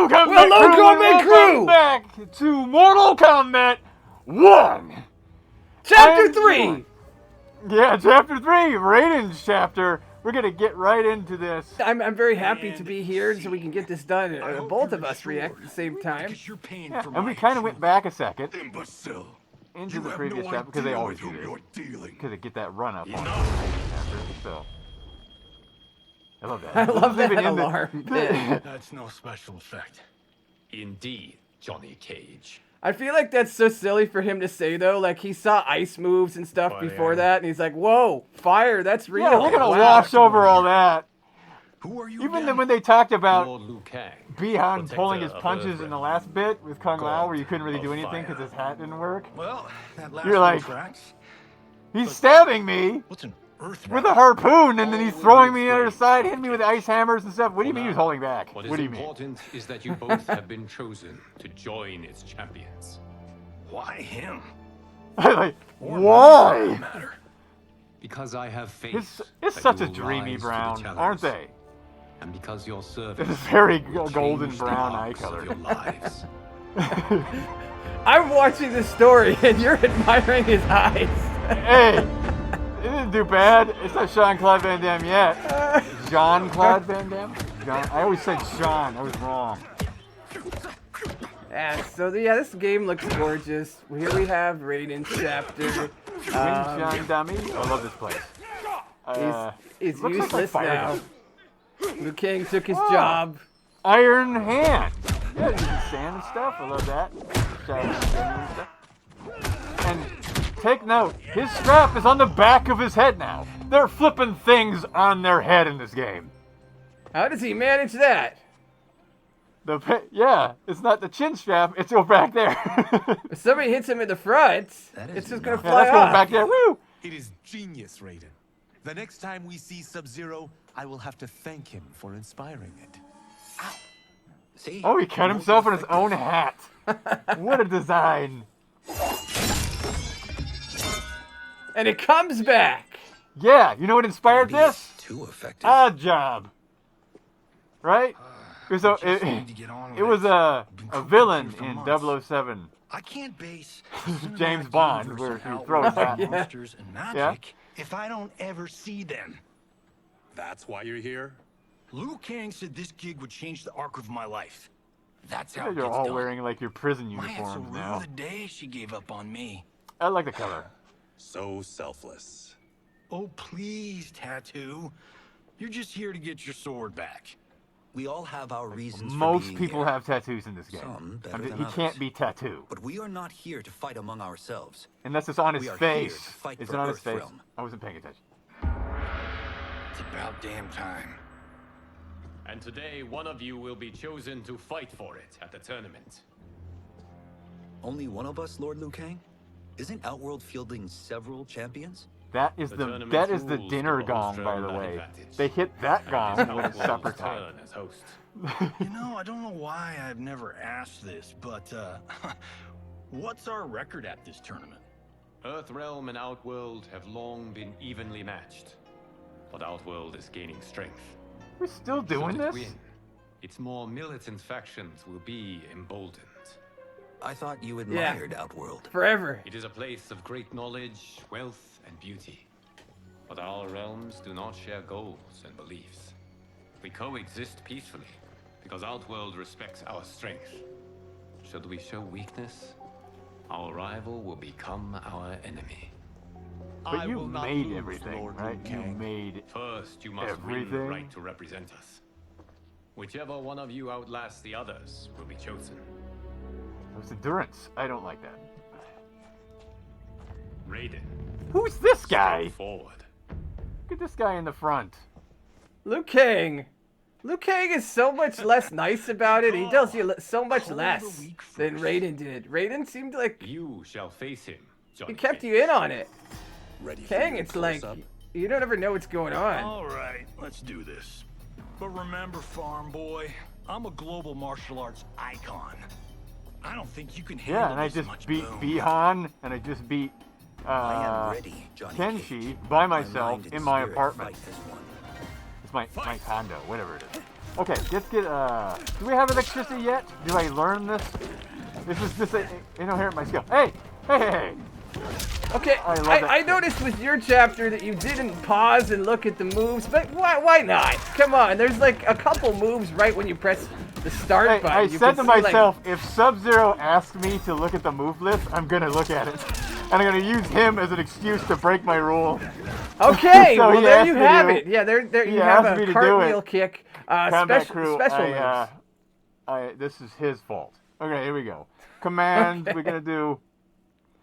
Welcome back to Mortal Kombat 1! Chapter 3! Yeah, Chapter 3, Raiden's chapter. We're gonna get right into this. I'm very happy to be here so we can get this done. Both of us react at the same time. Yeah, and we kind of went back a second into the previous chapter because they always do this. Because they get that run up on the chapter. So I love that. I love that alarm bit. That's no special effect. Indeed, Johnny Cage. I feel like that's so silly for him to say though. Like he saw ice moves and stuff before that, and he's like, "Whoa, fire! That's real." Yeah, we're gonna wash over all that. Who are you? Even then when they talked about Lord Liu Kang, Bi-Han pulling his protector of punches in the last bit with Kung Lao, where you couldn't really do anything because his hat didn't work. Well, that last You're like, tracks. he's stabbing me What's an earth with a harpoon, and then he's throwing me on the other side, hitting me with ice hammers and stuff. What do you mean he's holding back? What What is do you mean? important is that you both have been chosen to join its champions. Why him? Like, why? Matter. Because I have faith. It's that such you a will dreamy rise to the brown, challenge. aren't they? And because your service It's very will golden change the brown eye marks of color. your lives. I'm watching the story, and you're admiring his eyes. Hey, it didn't do bad. It's not Jean-Claude Van Damme yet. Jean-Claude Van Damme? I always said Sean. I was wrong. Yeah, so this game looks gorgeous. Here we have Raiden's chapter. Jean Dummy. I love this place. He's looks like useless fire now. gun. Liu Kang took his job. Iron Hand. Yeah, you can stand and stuff. I love that. And take note, his strap is on the back of his head now. They're flipping things on their head in this game. How does he manage that? Yeah, it's not the chin strap, it's over back there. If somebody hits him in the front, it's just gonna fly that's off. going back there. Woo! It is genius, Raiden. The next time we see Sub-Zero, I will have to thank him for inspiring it. Ow. See? Oh, he cut himself in his own hat. What a design. And it comes back. Yeah, you know what inspired this? Too effective. Odd Job. Right? It was a villain in 007. I can't base James Bond, where he throws that. monsters and magic if I don't ever see them. That's why you're here? Liu Kang said this gig would change the arc of my life. That's how it You're gets all done. wearing like your prison My aunt's uniforms will now. rue the day she gave up on me. I like the color. So selfless. Oh, please, Tattoo. You're just here to get your sword back. We all have our reasons for Most being people here. have tattoos in this game. Some better than He others. can't be tattoo. But we are not here to fight among ourselves. Unless it's on his We are face. here to fight Is for it on his face? Earthrealm. I wasn't paying attention. It's about damn time. And today, one of you will be chosen to fight for it at the tournament. Only one of us, Lord Liu Kang? Isn't Outworld fielding several champions? That is the dinner gong, by the way. They hit that gong when it's supper time. As host. You know, I don't know why I've never asked this, but what's our record at this tournament? Earthrealm and Outworld have long been evenly matched, but Outworld is gaining strength. We're still doing Should it this? win, its more militant factions will be emboldened. I thought you admired Outworld. Forever. It is a place of great knowledge, wealth, and beauty. But our realms do not share goals and beliefs. We coexist peacefully, because Outworld respects our strength. Should we show weakness, our rival will become our enemy. But you made everything, right? You made First, you must win the everything. right to represent us. Whichever one of you outlasts the others will be chosen. It was endurance. I don't like that. Raiden, Who's this guy? step forward. Look at this guy in the front. Liu Kang. Liu Kang is so much less nice about it. He does so much less than Raiden did. Raiden seemed like You shall face him, Johnny he kept Cage. you in on it. Ready Kang, it's like you don't ever know what's going on. All right, let's do this. But remember, farm boy, I'm a global martial arts icon. I don't think you can handle Yeah, and I this just much beat boom. Bi-Han, and I just beat I am ready, Johnny Kenshi Cage. by My myself mind in and my spirit apartment. fight as one. It's my condo, whatever it is. Okay, let's get, do we have electricity yet? Do I learn this? This is just inherent in my skill. Hey! Hey! Okay, I noticed with your chapter that you didn't pause and look at the moves, but why not? Come on, there's like a couple moves right when you press the start button. I said to myself, if Sub-Zero asks me to look at the move list, I'm gonna look at it. And I'm gonna use him as an excuse to break my rule. Okay, So well there you have it. Yeah, there you have a cartwheel kick. Special moves. This is his fault. Okay, here we go. Command, we're gonna do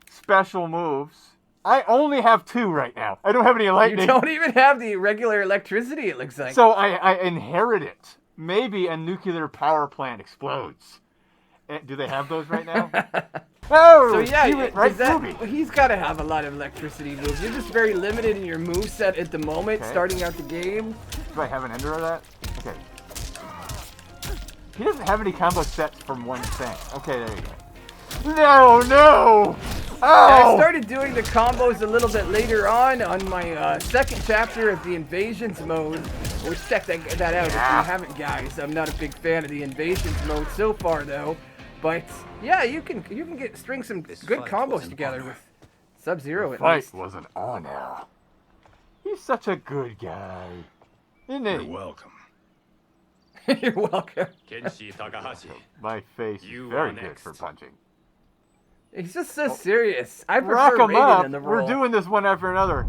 special moves. I only have 2 right now. I don't have any lightning. You don't even have the regular electricity, it looks like. So I inherit it. Maybe a nuclear power plant explodes. Do they have those right now? Oh, so yeah, he went right through me. He's got to have a lot of electricity moves. You're just very limited in your moveset at the moment, starting out the game. Do I have an ender of that? Okay. He doesn't have any combo sets from one thing. Okay, there you go. No! Oh! I started doing the combos a little bit later on my second chapter of the Invasions mode. Which check that out if you haven't, guys. I'm not a big fan of the Invasions mode so far, though. But yeah, you can string some good combos together with Sub-Zero at least. Fight was an honor. He's such a good guy, isn't he? You're welcome. You're welcome. Kenshi Takahashi. My face is very good for punching. He's just so serious. I Rock prefer him Raiden up. in the role. We're doing this one after another.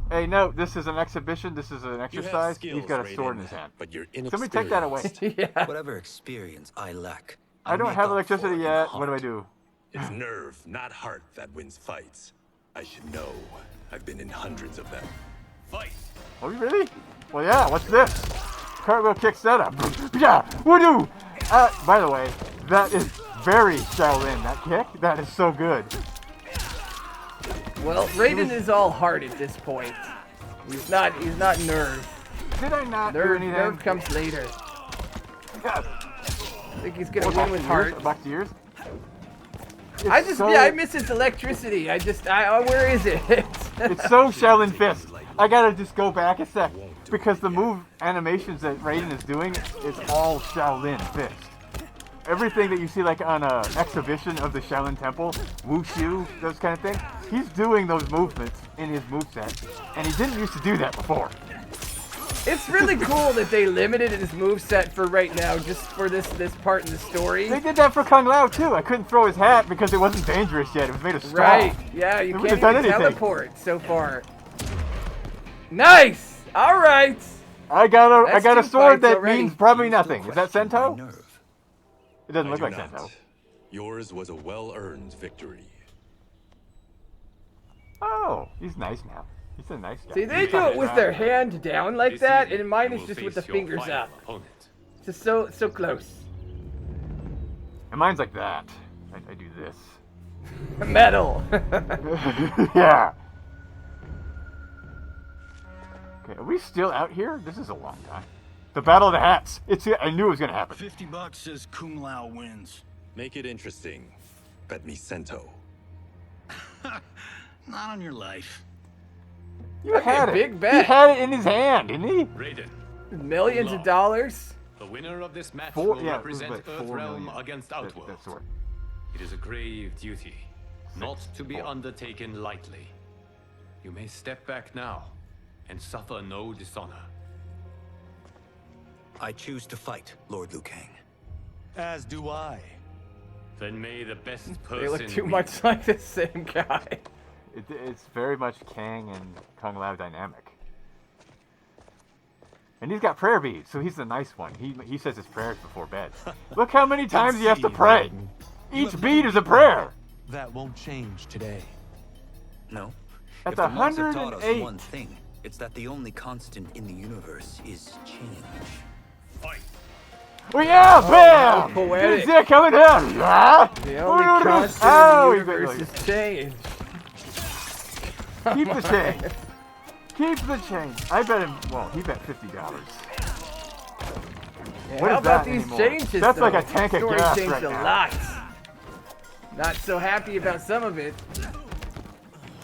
Hey, no, this is an exhibition. This is an exercise. Skills, He's got a Raiden, sword in his hand. But you're Somebody take that away. Yeah. Whatever experience I lack, I don't make have up electricity for it in yet. heart. What do I do? It's nerve, not heart, that wins fights. I should know. I've been in hundreds of them. Fight! Oh, really? Well, yeah, what's this? Cartwheel kick setup. Yeah, woo-doo! By the way, that is very Shaolin, that kick. That is so good. Well, Raiden is all heart at this point. He's not nerve. Did I not do anything? Nerve comes later. Yeah. I think he's gonna win with heart. Back to yours? I miss its electricity. Where is it? It's so Shaolin Fist. I gotta just go back a sec. Because the move animations that Raiden is doing is all Shaolin Fist. Everything that you see like on a exhibition of the Shaolin Temple, Wushu, those kind of things, he's doing those movements in his moveset. And he didn't used to do that before. It's really cool that they limited his moveset for right now, just for this part in the story. They did that for Kung Lao too. I couldn't throw his hat because it wasn't dangerous yet. It was made of straw. Right, yeah, you It can't wouldn't have even done anything. teleport so far. Nice! Alright! I got a That's 2 sword fights that already. means probably You still nothing. Is that question my Sento? nerve. It doesn't I look do like not. Sento. Yours was a well-earned victory. Oh, he's nice now. He's a nice guy. See, they do it with their hand down like that, and mine is just with the fingers up. Just so close. And mine's like that. I do this. Metal! Yeah. Okay, are we still out here? This is a long time. The Battle of the Hats. I knew it was gonna happen. $50 says Kung Lao wins. Make it interesting. Bet me Sento. Not on your life. You had it. big bet. He had it in his hand, didn't he? Raiden, Millions of dollars? the winner of this match Four- will yeah, it was represent like 4 Earthrealm million. against That Outworld. sword. It is a grave duty, not to be 4. undertaken lightly. You may step back now and suffer no dishonor. I choose to fight, Lord Liu Kang. As do I. Then may the best person They look too win. much like the same guy. It's very much Kang and Kung Lao dynamic. And he's got prayer beads, so he's the nice one. He says his prayers before bed. Look how many times he has to pray. Each bead is a prayer. That won't change today. No. At If the the monks have taught us 108. one thing, it's that the only constant in the universe is change. Fight. Oh yeah, bam! how poetic. Is that coming down? Yeah. The only constant Oh, in he's the been universe is change. Keep the change. Keep the change. I bet him. Well, he bet $50. Yeah, What how is about that these anymore? changes, That's though? like a tank of Story gas changed right a now. lot. Not so happy about some of it.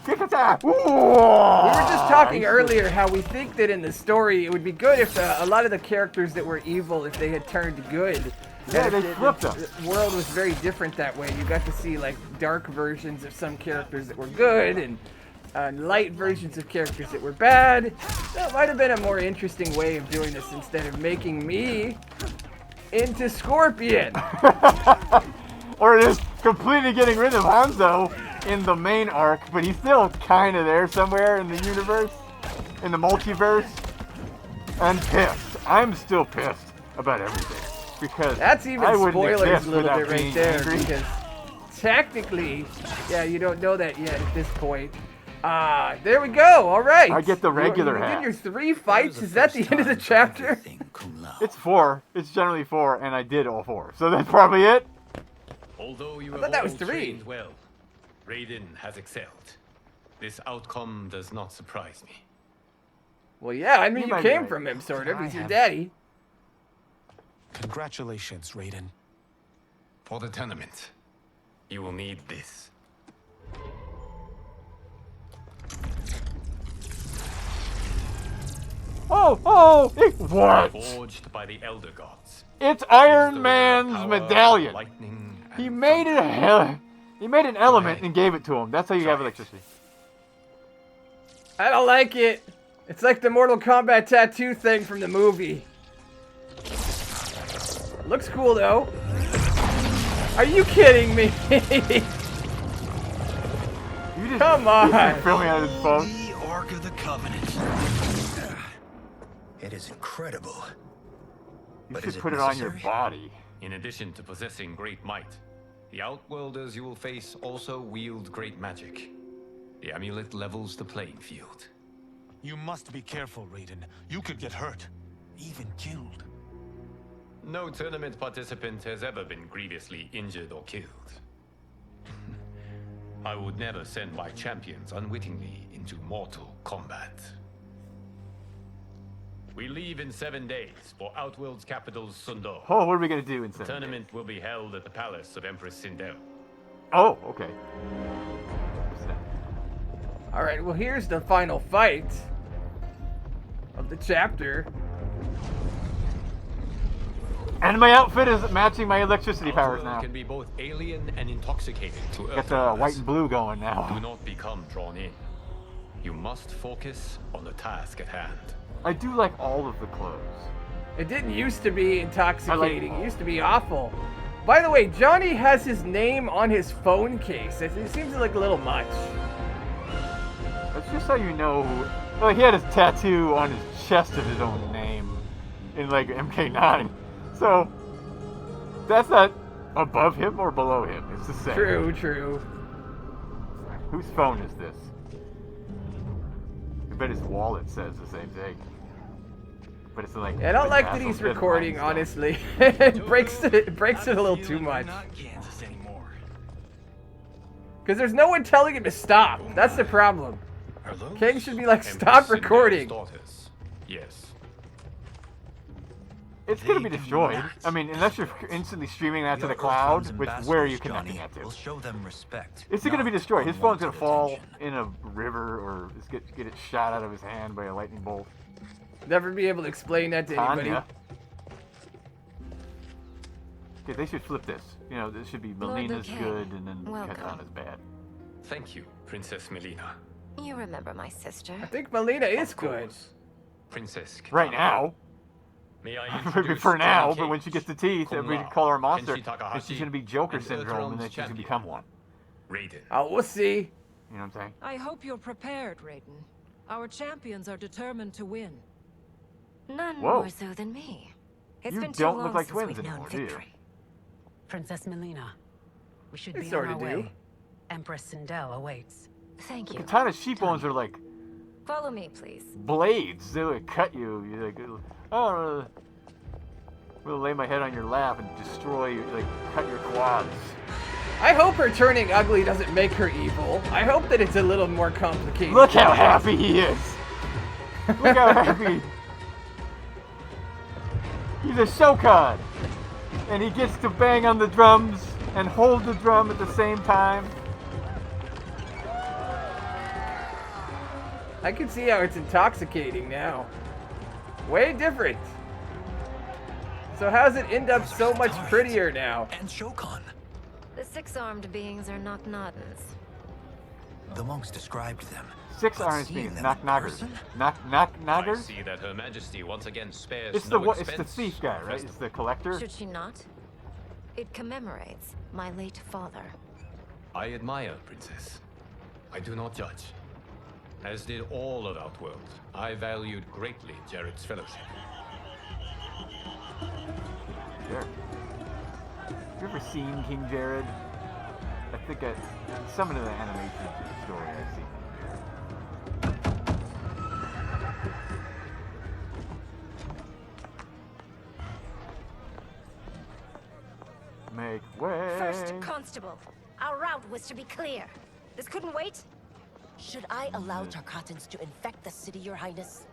Kick attack! Ooh. We were just talking earlier how we think that in the story it would be good if a lot of the characters that were evil, if they had turned good. Yeah, And they if flipped them. The world was very different that way. You got to see like dark versions of some characters that were good and light versions of characters that were bad. That might have been a more interesting way of doing this instead of making me into Scorpion. Or just completely getting rid of Hanzo in the main arc, but he's still kind of there somewhere in the universe, in the multiverse. I'm pissed. I'm still pissed about everything because That's even I wouldn't spoilers exist a little without bit right being there angry. because technically, yeah, you don't know that yet at this point. There we go. All right. I get the regular you hat. did your 3 fights. Is that the end of the chapter? It's 4. It's generally 4, and I did all 4, so that's probably it. Although you I have thought that was all 3. trained well, Raiden has excelled. This outcome does not surprise me. Well, yeah. I mean, You you might be came right. from him, sort of. I He's your have- daddy. Congratulations, Raiden. For the tournament, you will need this. What? Forged by the Elder Gods. It's It is Iron the Man's power of medallion. lightning He and made it thunder. he made an element and gave it to him. That's how you have electricity. I don't like it. It's like the Mortal Kombat tattoo thing from the movie. Looks cool though. Are you kidding me? You just, Come you on. just filming on his phone. The Ark of the Covenant. It is incredible. You But should is it put it on your necessary? body. In addition to possessing great might, the Outworlders you will face also wield great magic. The amulet levels the playing field. You must be careful, Raiden. You could get hurt, even killed. No tournament participant has ever been grievously injured or killed. I would never send my champions unwittingly into mortal combat. We leave in 7 days for Outworld's capital, Sundor. Oh, what are we gonna do in The 7 days? tournament will be held at the palace of Empress Sindel. Oh, okay. All right. Well, here's the final fight of the chapter. And my outfit is matching my electricity powers Outworld now. can be both alien and intoxicating to Got the Earthrealmers. white and blue going Do now. not become drawn in. You must focus on the task at hand. I do like all of the clothes. It didn't used to be intoxicating. It used to be awful. By the way, Johnny has his name on his phone case. It seems like a little much. That's just how you know who... Well, he had his tattoo on his chest of his own name in, like, MK9. So, that's not above him or below him. It's the same. True, true. Whose phone is this? I bet his wallet says the same thing. But it's like... I don't like that bedazzled he's with recording, rhinestones. honestly. it breaks it a little too much. Not Kansas anymore. Because there's no one telling him to stop. That's the problem. Are those? King should be like, Empress stop Sindel's recording. daughters. Yes. It's gonna be They do destroyed. not. I mean, unless you're instantly streaming that to the Your cloud, Earthrealm's which where are you ambassadors, connecting Johnny, that to? will show them respect. It's gonna be not destroyed. His phone's gonna unwanted fall attention. in a river or just get it shot out of his hand by a lightning bolt. Never be able to explain that to anybody. Tanya. Okay, they should flip this. You know, this should be Lord Melina's Luque, good and then welcome. Katana's bad. Thank you, Princess Melina. You remember my sister? I think Melina is Of good. course. Princess Right Katana. now. May I Maybe introduce for now, Johnny but when Cage, she gets the teeth, Kung everybody Lao, call her a monster. Kenshi And Takahashi, she's gonna be Joker and syndrome, and Earthrealm's then she's gonna champion. become one. Raiden. Oh, we'll see. You know what I'm saying? I hope you're prepared, Raiden. Our champions are determined to win. None Whoa. more so than me. It's You been too don't look long like since twins we've known anymore, do you? victory. Princess Melina, we should They be on sorta our do. way. Empress Sindel awaits. Thank you. Katana's sheep bones are like Follow me, please. blades. They like cut you. You're like, oh, we'll lay my head on your lap and destroy you, like cut your quads. I hope her turning ugly doesn't make her evil. I hope that it's a little more complicated. Look how happy he is. Look how happy. He's a Shokan, and he gets to bang on the drums and hold the drum at the same time. I can see how it's intoxicating now. Way different. So how's it end up so much prettier now? And Shokan. The six-armed beings are knock-noddins. The monks described them. Six-armed seeing beings, them knock in knockers. person? Knock I knockers? see that Her Majesty once again spares It's no the expense. it's the thief guy, right? It's the collector. Should she not? It commemorates my late father. I admire, Princess. I do not judge. As did all of Outworld. I valued greatly Jared's fellowship. Jared. You ever seen King Jared? I think some of the animations of the story I've seen. Make way. First Constable, our route was to be clear. This couldn't wait? Should I allow Tarkatans to infect the city, Your Highness?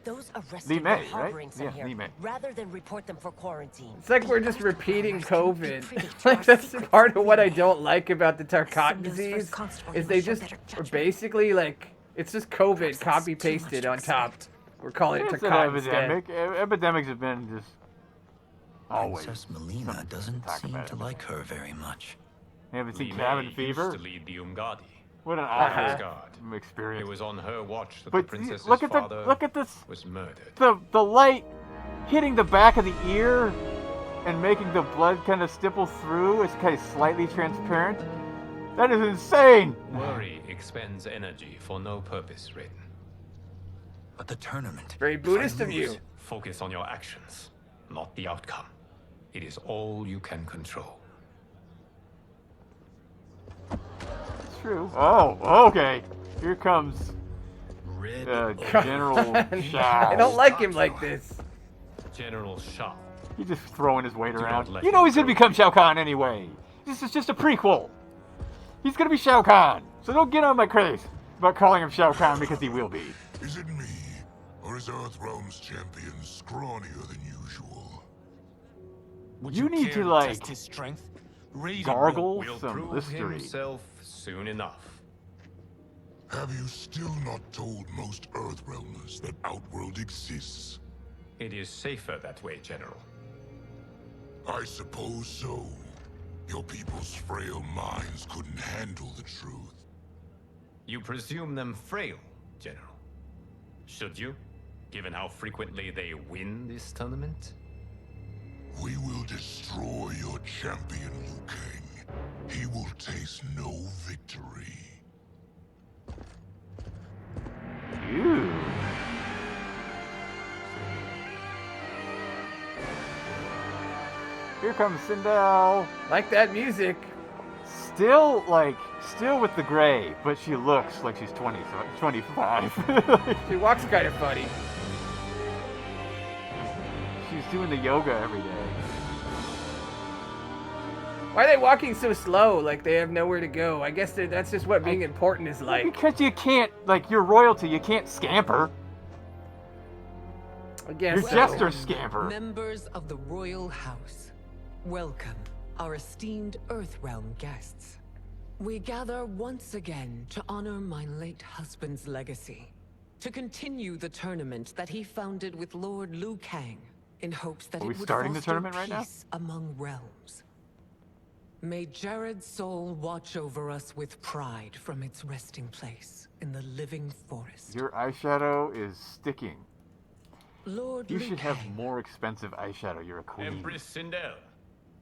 Those Li arrested Mei, were harboring right? some Yeah, here, Li Mei. rather than report them for quarantine. It's like we're just repeating COVID. Like that's part of what I don't like about the Tarkat disease is they just are basically like it's just COVID copy pasted on top. We're calling it It's an Tarkat instead. epidemic. Epidemics have been just always. Princess Melina doesn't seem to like her very much. You haven't Li seen Mei Cabin used Fever? to lead the Umgadi. What an Guard. awful experience. It was on her watch that But the princess's look at father this. was murdered. The light hitting the back of the ear and making the blood kind of stipple through. It's kind of slightly transparent. That is insane. Worry expends energy for no purpose, Raiden. But the tournament. Very Buddhist of you. Focus on your actions, not the outcome. It is all you can control. True. Oh, okay. Here comes General Shao. I don't like him like this. General Shao. He's just throwing his weight Do around. not let You know him he's gonna go. become Shao Kahn anyway. This is just a prequel. He's gonna be Shao Kahn. So don't get on my craze about calling him Shao Kahn because he will be. Is it me, or is Earthrealm's champion scrawnier than usual? Would You need care to, like, test his strength? Raiden gargle Will some prove Listerine. himself soon enough. Have you still not told most Earthrealmers that Outworld exists? It is safer that way, General. I suppose so. Your people's frail minds couldn't handle the truth. You presume them frail, General. Should you, given how frequently they win this tournament? We will destroy your champion, Liu Kang. He will taste no victory. Ew. Here comes Sindel. Like that music. Still with the gray, but she looks like she's 25. She walks kind of funny. She's doing the yoga every day. Why are they walking so slow? Like they have nowhere to go. I guess that's just what being important is like. Because you can't, like, you're royalty, you can't scamper. I guess You're so. jester scamper. Members of the royal house, welcome, our esteemed Earthrealm guests. We gather once again to honor my late husband's legacy, to continue the tournament that he founded with Lord Liu Kang, in hopes that Are it we would starting the foster tournament right now? peace among realms. May Jared's soul watch over us with pride from its resting place in the living forest. Your eyeshadow is sticking. Lord You Liu should have Kang, more expensive eyeshadow. You're a queen. Empress Sindel,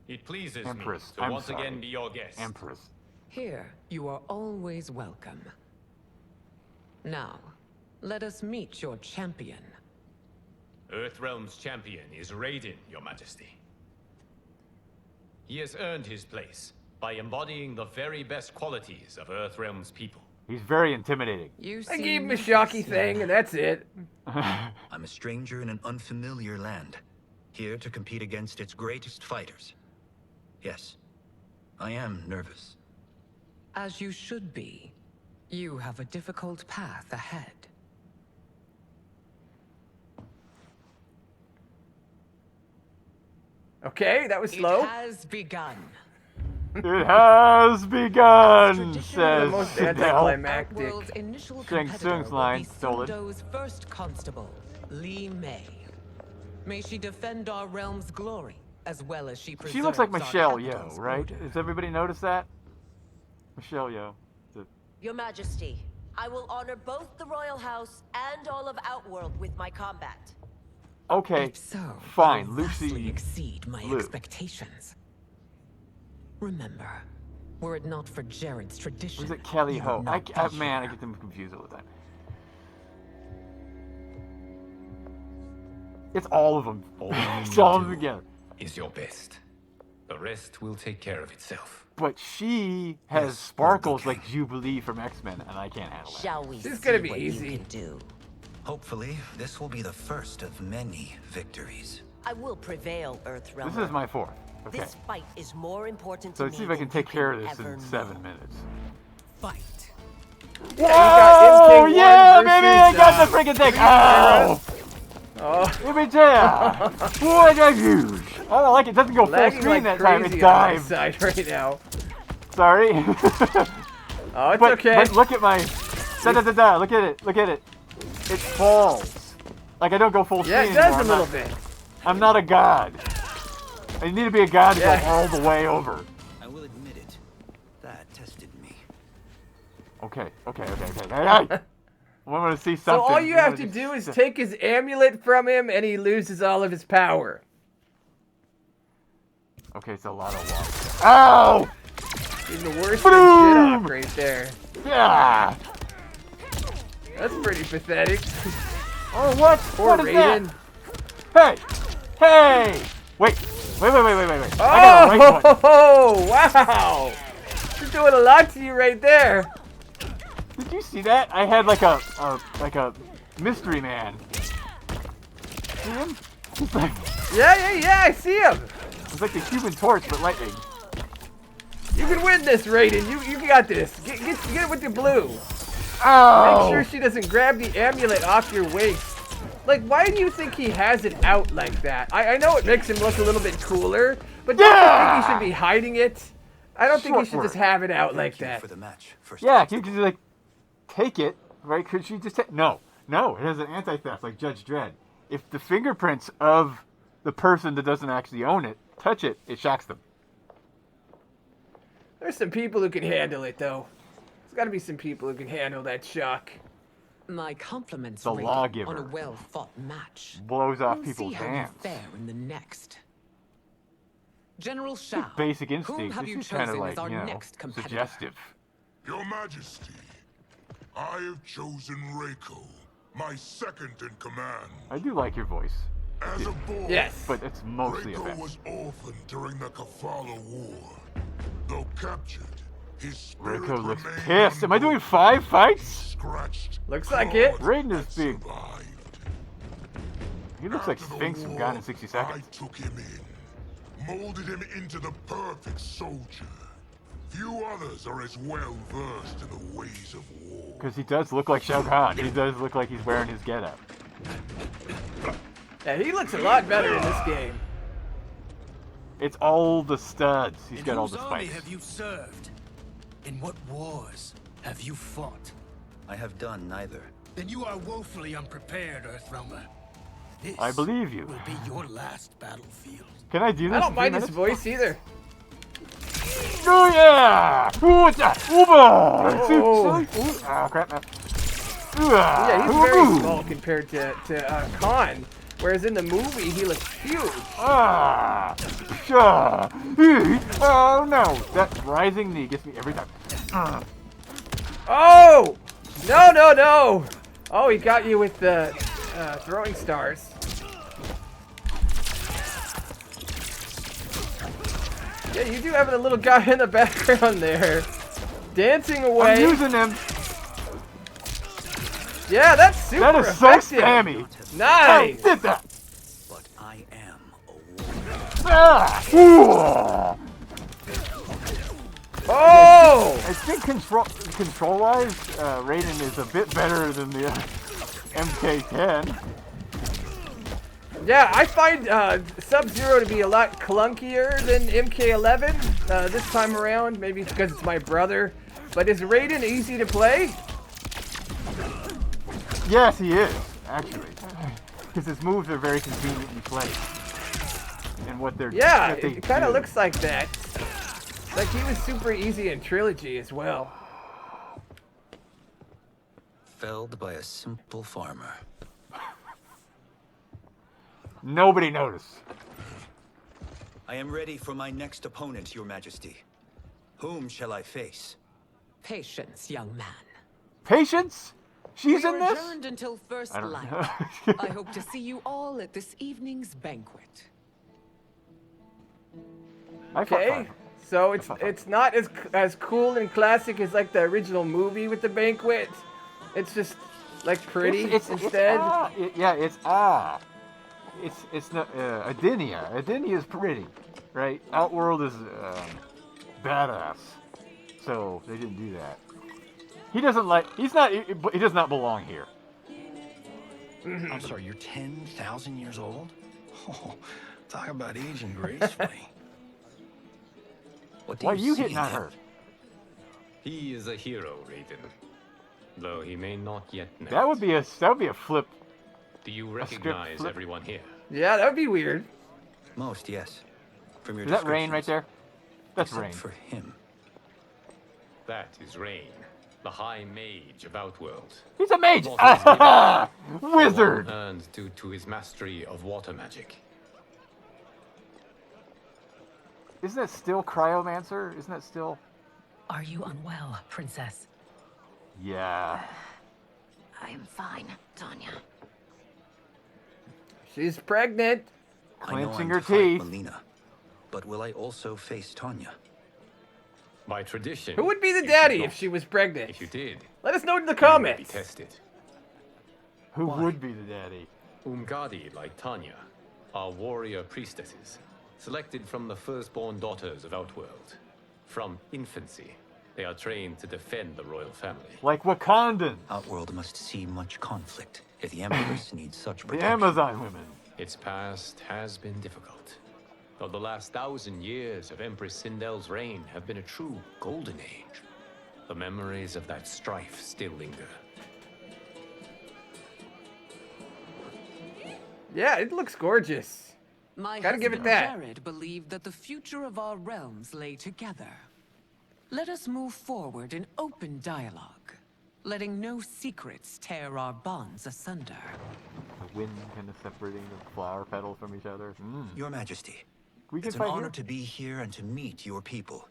it pleases Empress, me to I'm once sorry. again be your guest. Empress. here you are always welcome. Now, let us meet your champion. Earthrealm's champion is Raiden, Your Majesty. He has earned his place by embodying the very best qualities of Earthrealm's people. He's very intimidating. I gave him a shocky thing, and that's it. I'm a stranger in an unfamiliar land, here to compete against its greatest fighters. Yes, I am nervous. As you should be. You have a difficult path ahead. Okay, that was slow. It has begun. It has begun, the says most Sindel. anticlimactic. Outworld's initial Shang competitor Tsung's will line, be stolen. Sundo's first constable, Li Mei. May she defend our realm's glory, as well as she preserves She looks like our Michelle Yeoh, capital's right? order. Does everybody notice that? Michelle Yeoh. Your Majesty, I will honor both the royal house and all of Outworld with my combat. Okay, If so, fine. you will Lucy vastly exceed my Liu. expectations. Remember, were it not for Jared's tradition, Was it Kelly you Ho? would not be Man, I here. get them confused all the time. It's all of them. All you It's all of them do together. is your best. The rest will take care of itself. But she has sparkles like Jubilee from X-Men, and I can't handle that. Shall we This is see gonna be what easy. you can do? Hopefully, this will be the first of many victories. I will prevail, Earthrealm. This is my fourth. Okay. This fight is more important So to let's see me if I can than take you care of this ever in know. 7 minutes. Fight. Yeah, you got Whoa! MK1 Yeah, baby! I versus, got the freaking thing! Ow! Oh, Give me there! What a huge! I don't like it. It doesn't go full lagging screen like that time. It crazy on my dives. side right now. Sorry. Oh, it's but, okay. But look at my... Da-da-da-da. Look at it. Look at it. It falls. Like I don't go full screen Yeah, it does anymore. a little bit. I'm not a god. I need to be a god to Yeah. go all the way over. I will admit it. That tested me. Okay. Hey! I want to see So something. all you have to do is take his amulet from him, and he loses all of his power. Okay, it's a lot of water. Ow! He's the worst Boom! shit off right there. Yeah! That's pretty pathetic. Oh, what? Poor What is Raiden. that? Hey! Wait. I got a right one. Oh, wow! You're doing a lot to you right there. Did you see that? I had like a mystery man. See him? He's like, Yeah, I see him. it's like the Human Torch, but lightning. You can win this, Raiden. You got this. Get it with the blue. Oh! Make sure she doesn't grab the amulet off your waist. Like, why do you think he has it out like that? I know it makes him look a little bit cooler, but don't you think he should be hiding it? I don't think he should just have it out like that. For the match. First Yeah, you could just like take it, right? Could she just take? No, it has an anti-theft like Judge Dredd. If the fingerprints of the person that doesn't actually own it touch it, it shocks them. There's some people who can handle it, though. There's got to be some people who can handle that shock. My compliments, The Raiden, lawgiver. on a well-fought match. Blows off We'll people's see how hands. you fare in the next. General Shao, Basic whom instinct. have This you is kind of chosen like, as our you know, next competitor? suggestive. Your Majesty, I have chosen Reiko, my second in command. I do like your voice. As a boy, Yes. But it's mostly a Reiko fact. was orphaned during the Kafala War. Though captured, his spirit Reiko looks remained pissed. Am I doing unbroken. 5 fights? Scratched, Looks like it. clawed, Raiden is and big. survived. He looks like After the Sphinx from war, Gone in 60 I Seconds. took him in, molded him into the perfect soldier. Few others are as well versed in the ways of war. Because he does look like Shao Kahn. He does look like he's wearing his getup. Yeah, he looks a lot better in this game. It's all the studs. He's In got all whose the army spikes. have you served? In what wars have you fought? I have done neither. Then you are woefully unprepared, Earthrealmer. This I believe you. will be your last battlefield. Can I do this? I don't in mind 3 his minutes? voice either. Oh yeah! Ooh, what's that? Uba! Oh. Ooh, ah, crap! No. Yeah, he's very Ooh. small compared to Khan. Whereas in the movie, he looks huge. Ah! Sure. Oh no! That rising knee gets me every time. Oh! No! Oh, he got you with the throwing stars. Yeah, you do have a little guy in the background there. Dancing away. I'm using them. Yeah, that's super That is so effective. spammy. Nice. I did that. But I am a warrior. Ah! Ooh. Oh! I think control-wise, Raiden is a bit better than the MK10. Yeah, I find Sub-Zero to be a lot clunkier than MK11 this time around. Maybe it's because it's my brother. But is Raiden easy to play? Yes, he is, actually. Because his moves are very conveniently placed. And what they're Yeah, what they it kind of do. looks like that. Like he was super easy in Trilogy as well. Felled by a simple farmer. Nobody noticed. I am ready for my next opponent, Your Majesty. Whom shall I face? Patience, young man. Patience? She's We in are this? adjourned until first I don't light. know. I hope to see you all at this evening's banquet. Okay, so it's not as cool and classic as like the original movie with the banquet. It's just like pretty instead. It's not Adenia. Adenia is pretty, right? Outworld is badass. So they didn't do that. He doesn't like. He does not belong here. I'm sorry, you're 10,000 years old? Oh, talk about aging gracefully. Why are you hitting on her? He is a hero, Raiden. Though he may not yet know. That would be a flip. Do you recognize everyone here? Yeah, that would be weird. Most, yes. From your Is that Rain right there? That's Except Rain. for him. That is Rain, the High Mage of Outworld. He's a mage! Wizard! And due to his mastery of water magic. Isn't that still Cryomancer? Isn't that still? Are you unwell, Princess? Yeah. I am fine, Tanya. She's pregnant. Clenching I know her I'm to fight teeth. Melina, but will I also face Tanya? By tradition. Who would be the you daddy should if not. she was pregnant? If you did, Let us know in the you would be comments. tested. Who would be the daddy? Umgadi, like Tanya, are warrior priestesses, selected from the firstborn daughters of Outworld. From infancy, they are trained to defend the royal family. Like Wakandan. Outworld must see much conflict if the Empress needs such The protection. Amazon women. Its past has been difficult, though the last 1,000 years of Empress Sindel's reign have been a true golden age. The memories of that strife still linger. Yeah, it looks gorgeous. My Gotta give it husband that. Jared believed that the future of our realms lay together. Let us move forward in open dialogue, letting no secrets tear our bonds asunder. The wind kind of separating the flower petals from each other. Your Majesty, We can it's an fight honor here? to be here and to meet your people.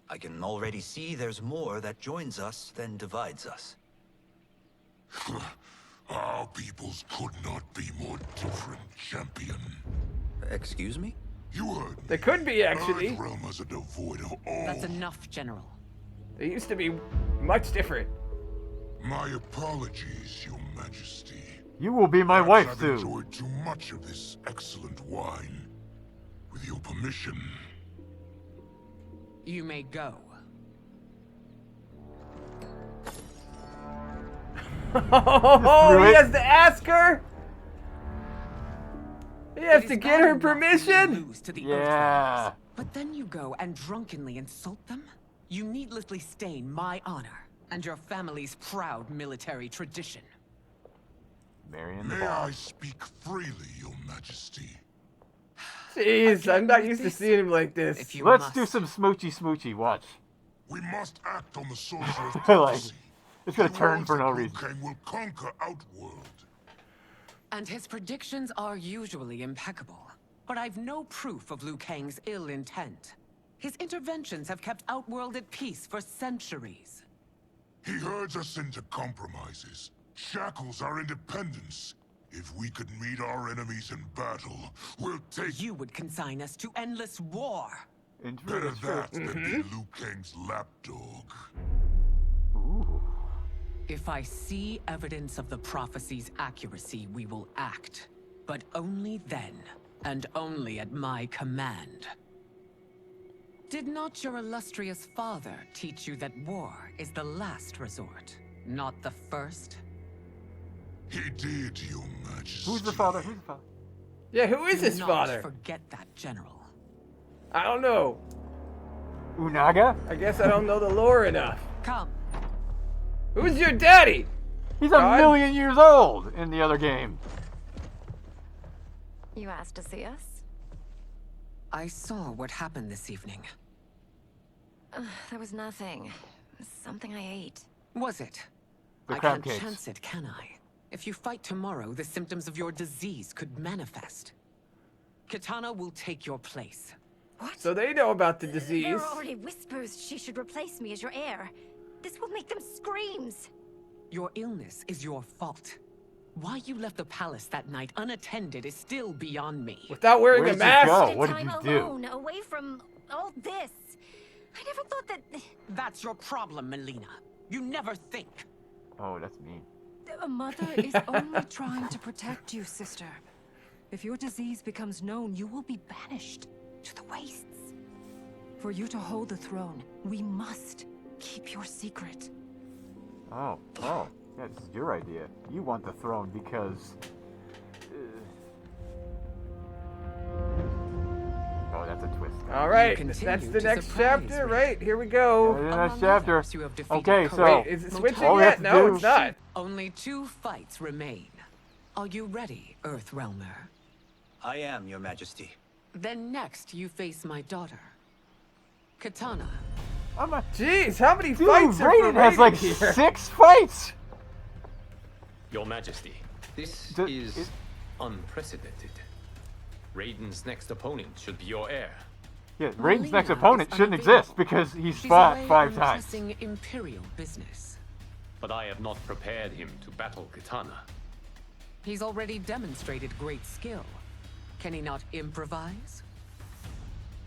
I can already see there's more that joins us than divides us. Our peoples could not be more different, champion. Excuse me? You heard me. They could be, actually. Earthrealm is devoid of all. That's enough, General. They used to be much different. My apologies, Your Majesty. You will be my Perhaps wife I've soon. enjoyed too much of this excellent wine. With your permission. You may go. Oh, he has to ask her? He has to get her permission? Lose to the Yeah. But then you go and drunkenly insult them? You needlessly stain my honor and your family's proud military tradition. Marion the May Ball. I speak freely, Your Majesty? Jeez, I'm not used to seeing him like this. Let's do some smoochy. Watch. We must act on the sorcerer's Like, prophecy. it's gonna turn for no reason. Liu Kang will conquer Outworld. And his predictions are usually impeccable. But I've no proof of Liu Kang's ill intent. His interventions have kept Outworld at peace for centuries. He herds us into compromises, shackles our independence. If we could meet our enemies in battle, we'll take... You would consign us to endless war. Better that than be Liu Kang's lapdog. If I see evidence of the prophecy's accuracy, we will act. But only then, and only at my command. Did not your illustrious father teach you that war is the last resort, not the first? He did, Your Majesty. Who's the father? Who's the father? Yeah, who is his Do not father? forget that, General. I don't know. Unaga? I guess I don't know the lore enough. Come. Who's your daddy? He's a million years old in the other game. You asked to see us? I saw what happened this evening. There was nothing. Something I ate. Was it? The I crab can't cakes. chance it, can I? If you fight tomorrow, the symptoms of your disease could manifest. Kitana will take your place. What? So they know about the There disease. are already whispers she should replace me as your heir. This will make them screams. Your illness is your fault. Why you left the palace that night unattended is still beyond me. Without wearing a mask? What did Time you do? alone, away from all this. I never thought that... That's your problem, Melina. You never think. Oh, that's mean. A mother is only trying to protect you, sister. If your disease becomes known, you will be banished to the wastes. For you to hold the throne, we must keep your secret. Oh, yeah, this is your idea. You want the throne because... Oh, that's a twist. Alright, You that's continue the to next surprise chapter, me. right? Here we go. The next chapter. You have defeated Okay, Kombat. so... Wait, is it switching all we have yet? to No, do- it's not. Only 2 fights remain. Are you ready, Earthrealmer? I am, Your Majesty. Then next you face my daughter, Kitana. Jeez, how many Dude, fights are Raiden has like here? 6 fights! Your Majesty, this is unprecedented. Raiden's next opponent should be your heir. Yeah, Raiden's next Melina opponent is shouldn't unavailable. exist because he's She's fought away 5 on times. pressing imperial business. But I have not prepared him to battle Kitana. He's already demonstrated great skill. Can he not improvise?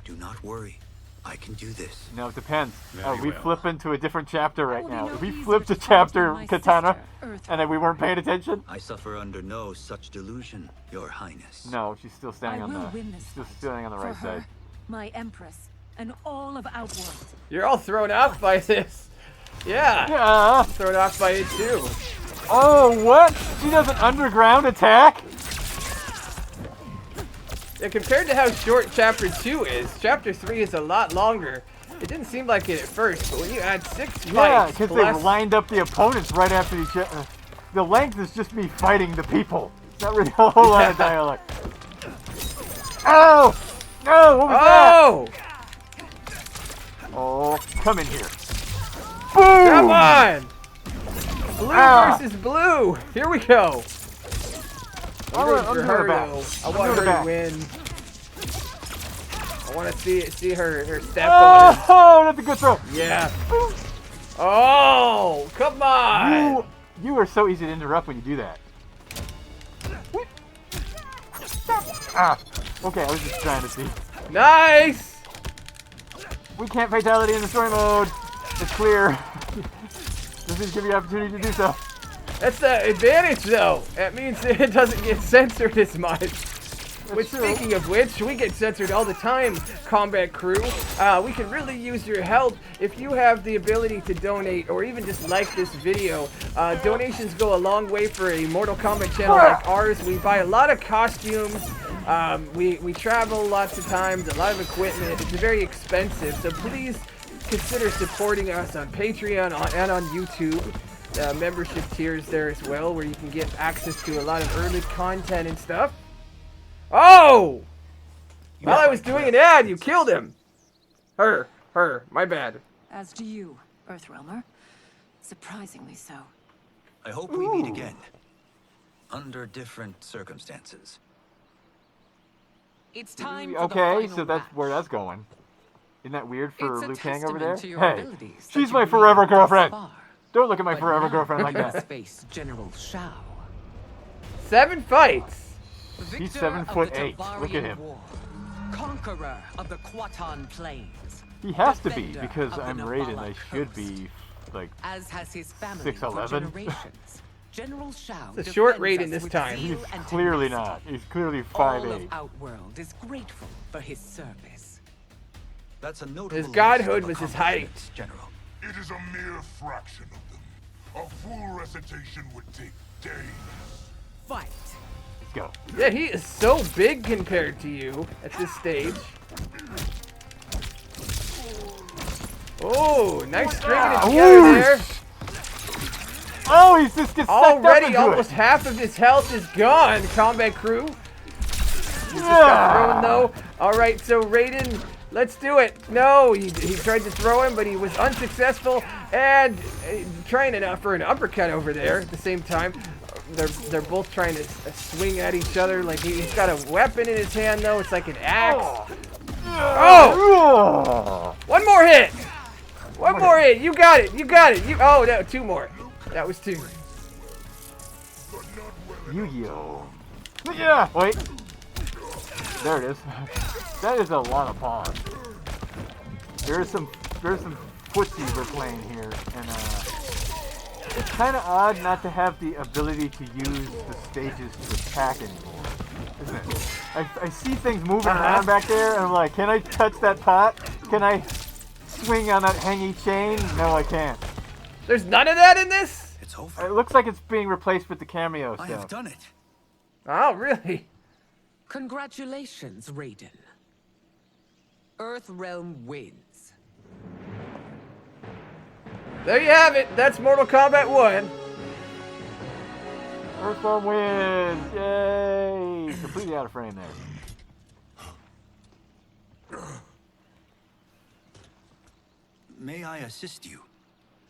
Do not worry. I can do this. No, it depends. Very We well. flip into a different chapter right will be now. no If we easier flipped to to fight chapter than my Katana, sister, and then we weren't paying attention. I suffer under no such delusion, Your Highness. No, she's still standing I on will the. win this She's still fight. standing on the For right her, side. my empress, and all of Outworld. You're all thrown off by this. Yeah. Yeah. Thrown off by it too. Oh, what? She does an underground attack? Yeah, compared to how short chapter 2 is, chapter 3 is a lot longer. It didn't seem like it at first, but when you add 6 Yeah, fights, because they plus... lined up the opponents right after each other. The length is just me fighting the people. Not really a whole lot of dialogue. Oh! No, what was Oh! that? Oh, come in here. Boom! Come on! Blue Ah. versus blue. Here we go. I'm rooting doing for her her, back. though. I I'm want doing her her back. to win. I want to see her step Oh, on that's a good throw. it. Yeah. Oh, come on. You are so easy to interrupt when you do that. Ah, okay, I was just trying to see. Nice. We can't fatality in the story mode. It's clear. Doesn't give you the opportunity to do so. That's the advantage, though. That means it doesn't get censored as much. Which, true. speaking of which, we get censored all the time, Combat Crew. We can really use your help if you have the ability to donate or even just like this video. Donations go a long way for a Mortal Kombat channel like ours. We buy a lot of costumes. We travel lots of times, a lot of equipment. It's very expensive, so please consider supporting us on Patreon and on YouTube. Membership tiers there as well, where you can get access to a lot of early content and stuff. Oh! While I was doing an ad, you killed him. Her, my bad. As do you, Earthrealmer. Surprisingly so. I hope we meet again. Under different circumstances. It's time for the Okay, final so that's match. where that's going. Isn't that weird for It's a Liu Kang over there? testament to your Hey, abilities that she's you my made forever it this girlfriend. far. Don't look at my But forever now girlfriend like you must that. face General Shao. 7 fights. He's Victor 7'8". of the Look at Tavarian him. War, conqueror of the Quatan Plains. He has to be defender because of the I'm Raiden. I Nabala should Coast. be like As has his family for 6'11". generations. General Shao It's a short defends Raiden us this with time. zeal He's and clearly tenacity. not. He's clearly All of 5'8". Outworld is grateful for his service. That's a notable His list godhood of was his height. accomplishments, General. It is a mere fraction of them. A full recitation would take days. Fight. go. Yeah, he is so big compared to you at this stage. Oh, nice stringing it together there. Oh, he's just gets already almost half of his health is gone. Combat crew. He just got thrown though. All right, so Raiden, let's do it. No, he tried to throw him, but he was unsuccessful. And trying for an uppercut over there at the same time. They're both trying to swing at each other. Like he's got a weapon in his hand though. It's like an axe. Oh! One more hit. One more hit. You got it. You got it. Oh no, two more. That was two. Yu-Gi-Oh! Yeah! Wait. There it is. That is a lot of pawns. There's some footsie we're playing here, and it's kind of odd not to have the ability to use the stages to attack anymore, isn't it? I see things moving around back there, and I'm like, can I touch that pot? Can I swing on that hangy chain? No, I can't. There's none of that in this? It's over. It looks like it's being replaced with the cameo stuff. I have done it. Oh, really? Congratulations, Raiden. Earthrealm wins. There you have it. That's Mortal Kombat 1. Earthrealm wins! Yay! Completely out of frame there. May I assist you?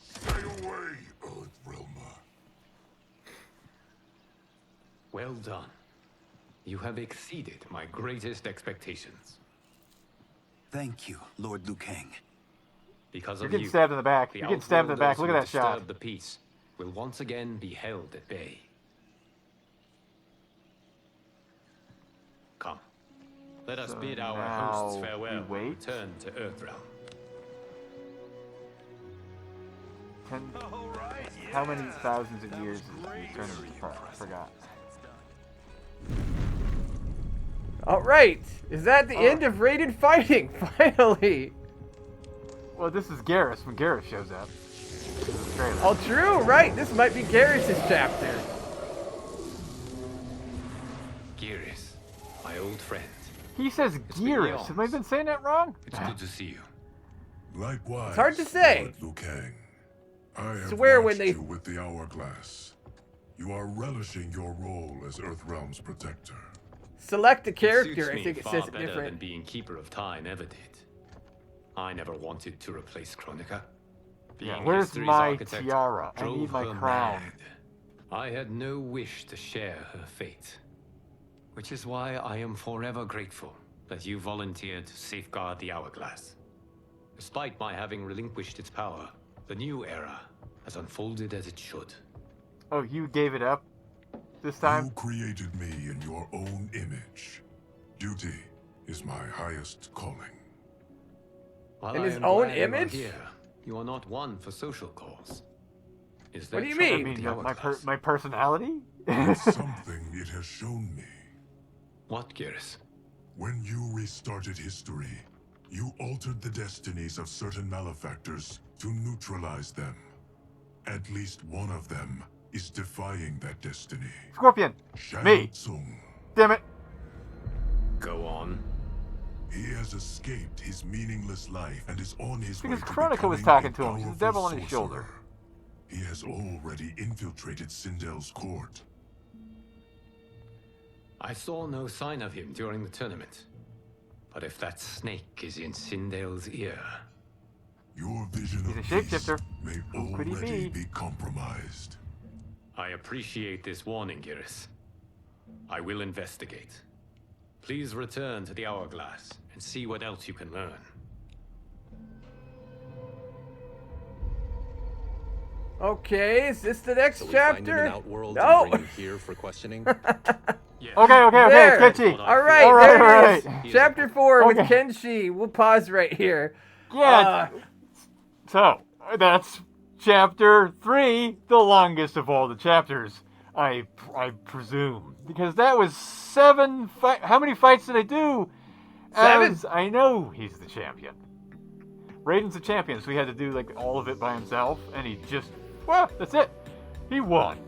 Stay away, Earthrealmer. Well done. You have exceeded my greatest expectations. Thank you, Lord Liu Kang. Because You're of getting you, stabbed in the back. the You're getting stabbed in the back. Outworlders Look at that who shot. disturb the peace will once again be held at bay. Come, let us bid our hosts farewell and return to Earthrealm. How many thousands of years is the tournament? Forgot. All right. Is that the end of Raiden fighting? Finally. Well, this is Geras when Geras shows up. Oh, true. Right. This might be Geras' chapter. Geras, my old friend. He says Geras. Have I been saying that wrong? It's good to see you. Likewise, It's hard to say. Lord Liu Kang. I have Swear when watched they- you with the hourglass. You are relishing your role as Earthrealm's protector. Select a It character. suits I me think it far says it better different. than being Keeper of Time ever did. I never wanted to replace Kronika. Yeah, Being where's history's my architect tiara? I drove need my her crown. mad. I had no wish to share her fate. Which is why I am forever grateful that you volunteered to safeguard the hourglass. Despite my having relinquished its power, the new era has unfolded as it should. Oh, you gave it up this time? You created me in your own image. Duty is my highest calling. While In I his am own glad you are image? here, you are not one for social cause. Is What there do you trouble mean? with the My hourglass? my personality? It's something it has shown me. What, Geras? When you restarted history, you altered the destinies of certain malefactors to neutralize them. At least one of them is defying that destiny. Scorpion! Me! Tsung. Damn it! Go on. He has escaped his meaningless life and is on his way Because to Kronika was becoming talking a to him. He's the powerful devil on his shoulder. sorcerer. He has already infiltrated Sindel's court. I saw no sign of him during the tournament. But if that snake is in Sindel's ear... Your vision He's a of shapeshifter. peace may Who could he already be? be compromised. I appreciate this warning, Geras. I will investigate. Please return to the hourglass and see what else you can learn. Okay, is this the next So we find him chapter? in Outworld No. and bring him here for questioning? Okay, There. Kenshi. All right, All there right, it is. all right. Chapter 4 with Okay. Kenshi. We'll pause right here. Yeah. So, that's chapter 3, the longest of all the chapters, I presume. Because that was 7 how many fights did I do? 7? As I know he's the champion. Raiden's the champion, so he had to do like all of it by himself, and he just, well, that's it. He won.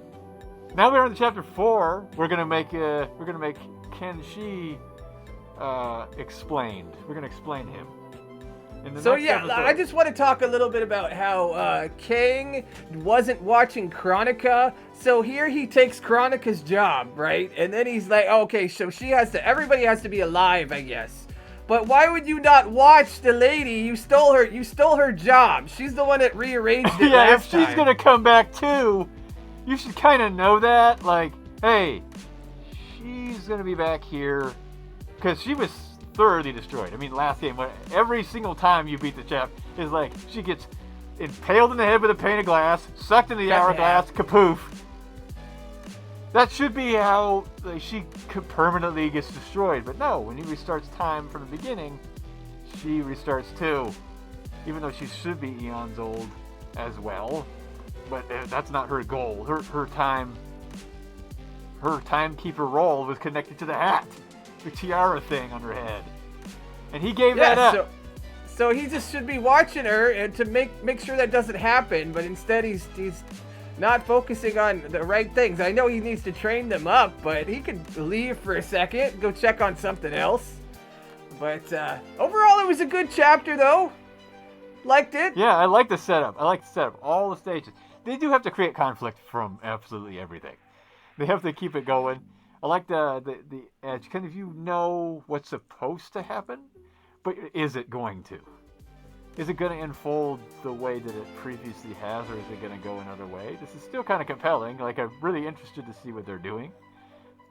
Now we're on to chapter 4. We're gonna make Kenshi explained. We're gonna explain him. So yeah, I just want to talk a little bit about how Kang wasn't watching Chronica. So here he takes Chronica's job, right? And then he's like, okay, so everybody has to be alive, I guess. But why would you not watch the lady? You stole her job. She's the one that rearranged it yeah, last if she's time. gonna come back too, you should kind of know that. Like, hey, she's gonna be back here because she was thoroughly destroyed. I mean, last game, every single time you beat the chap is like she gets impaled in the head with a pane of glass, sucked in the hourglass, kapoof. That should be how she permanently gets destroyed. But no, when he restarts time from the beginning, she restarts too. Even though she should be eons old as well. But that's not her goal. Her timekeeper role was connected to the hat. The tiara thing on her head. And he gave that up. So he just should be watching her and to make sure that doesn't happen, but instead he's not focusing on the right things. I know he needs to train them up, but he could leave for a second, go check on something else. But overall it was a good chapter though. Liked it. Yeah, I like the setup. All the stages. They do have to create conflict from absolutely everything. They have to keep it going. I like the edge. Kind of, you know what's supposed to happen, but is it going to? Is it going to unfold the way that it previously has, or is it going to go another way? This is still kind of compelling. Like, I'm really interested to see what they're doing.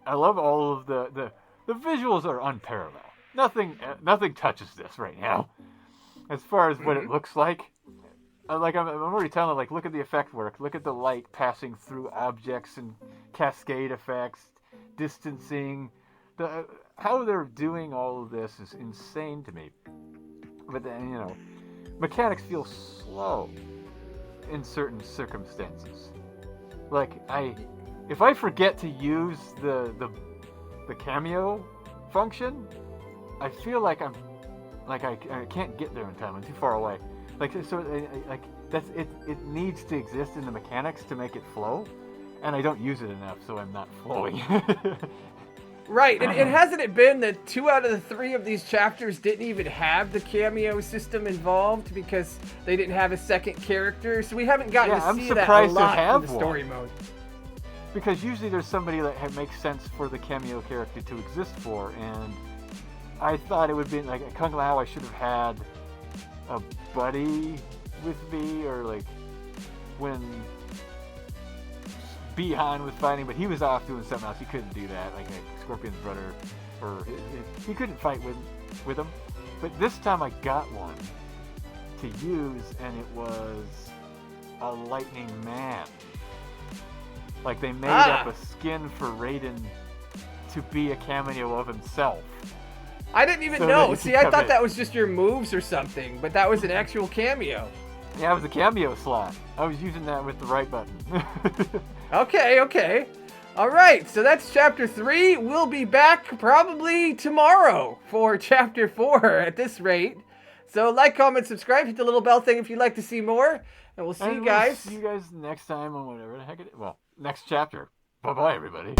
I love all of the visuals are unparalleled. Nothing touches this right now, as far as what it looks like. I'm already telling them, like, look at the effect work. Look at the light passing through objects and cascade effects. Distancing, how they're doing all of this is insane to me. But then, mechanics feel slow in certain circumstances. Like, if I forget to use the cameo function, I feel like I can't get there in time. I'm too far away. That's it. It needs to exist in the mechanics to make it flow. And I don't use it enough, so I'm not flowing. Right, and hasn't it been that 2 out of the 3 of these chapters didn't even have the cameo system involved because they didn't have a second character? So we haven't gotten to see that a lot in the story mode. Because usually there's somebody that makes sense for the cameo character to exist for, and I thought it would be like Kung Lao. I should have had a buddy with me, or like when Bihan was fighting, but he was off doing something else. He couldn't do that, like Scorpion's brother, or he couldn't fight with him. But this time I got one to use, and it was a Lightning Man. Like, they made up a skin for Raiden to be a cameo of himself. I didn't even know. See, I thought that was just your moves or something, but that was an actual cameo. Yeah, it was a cameo slot. I was using that with the right button. Okay. All right, so that's chapter 3. We'll be back probably tomorrow for chapter 4 at this rate. So like, comment, subscribe, hit the little bell thing if you'd like to see more. And we'll see you guys. We'll see you guys next time on whatever the heck it is. Well, next chapter. Bye-bye, everybody.